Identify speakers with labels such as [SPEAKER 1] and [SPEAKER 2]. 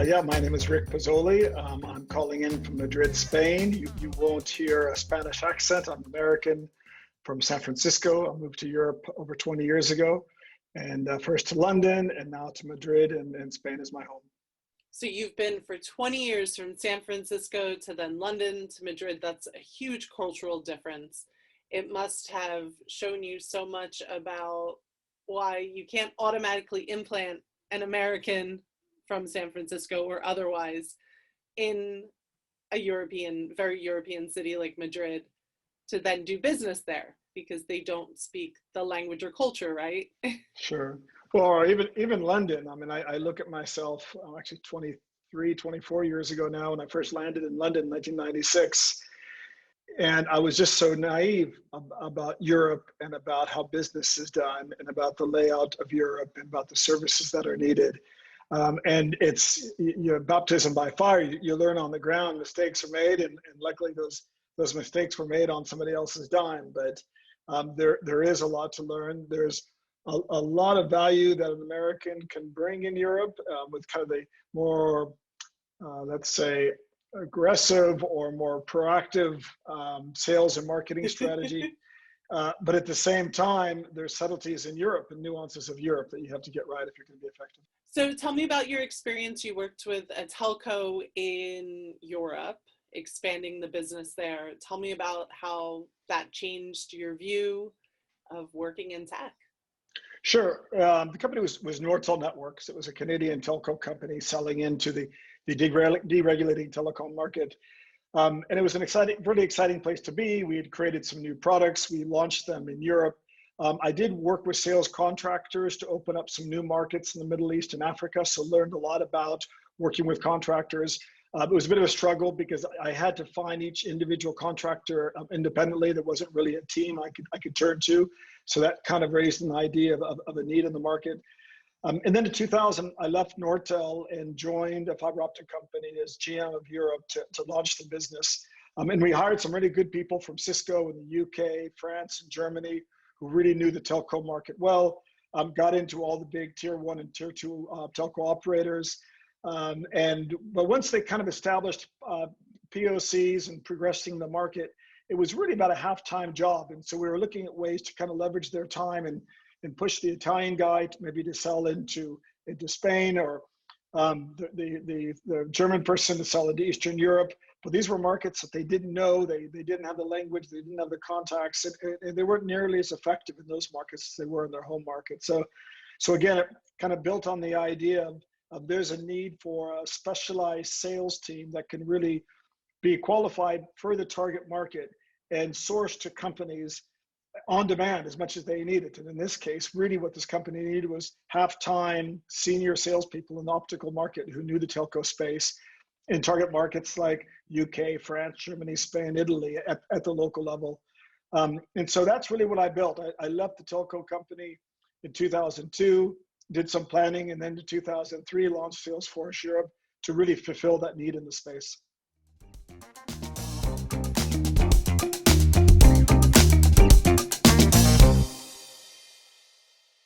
[SPEAKER 1] Yeah, my name is Rick Pizzoli. I'm calling in from Madrid, Spain. You won't hear a Spanish accent. I'm American from San Francisco. I moved to Europe over 20 years ago, and first to London and now to Madrid, and Spain is my home.
[SPEAKER 2] So you've been for 20 years from San Francisco to then London to Madrid. That's a huge cultural difference. It must have shown you so much about why you can't automatically implant an American from San Francisco or otherwise in a very European city like Madrid to then do business there because they don't speak the language or culture, right?
[SPEAKER 1] Sure. Well, even London. I mean, I look at myself, I'm actually 23, 24 years ago now, when I first landed in London in 1996. And I was just so naive about Europe and about how business is done and about the layout of Europe and about the services that are needed. And it's baptism by fire. You learn on the ground, mistakes are made, and luckily those mistakes were made on somebody else's dime. But there is a lot to learn. There's a lot of value that an American can bring in Europe with kind of the more, let's say, aggressive or more proactive sales and marketing strategy. But at the same time, there's subtleties in Europe and nuances of Europe that you have to get right if you're going to be effective.
[SPEAKER 2] So tell me about your experience. You worked with a telco in Europe, expanding the business there. Tell me about how that changed your view of working in tech.
[SPEAKER 1] Sure. The company was Nortel Networks. It was a Canadian telco company selling into the deregulating telecom market. And it was really exciting place to be. We had created some new products. We launched them in Europe. I did work with sales contractors to open up some new markets in the Middle East and Africa, so learned a lot about working with contractors. It was a bit of a struggle because I had to find each individual contractor independently. There wasn't really a team I could turn to. So that kind of raised an idea of a need in the market. And then in 2000, I left Nortel and joined a fiber optic company as GM of Europe to launch the business. And we hired some really good people from Cisco in the UK, France, and Germany who really knew the telco market well, got into all the big tier 1 and tier 2 telco operators. But once they kind of established POCs and progressing the market, it was really about a half-time job. And so we were looking at ways to kind of leverage their time and push the Italian guy maybe to sell into Spain, or the German person to sell into Eastern Europe. But these were markets that they didn't know. They didn't have the language. They didn't have the contacts. And they weren't nearly as effective in those markets as they were in their home market. So again, it kind of built on the idea of there's a need for a specialized sales team that can really be qualified for the target market and source to companies on demand as much as they needed. And in this case, really what this company needed was half-time senior salespeople in the optical market who knew the telco space in target markets like UK, France, Germany, Spain, Italy at the local level. And so that's really what I built. I left the telco company in 2002, did some planning, and then in 2003 launched Salesforce Europe to really fulfill that need in the space.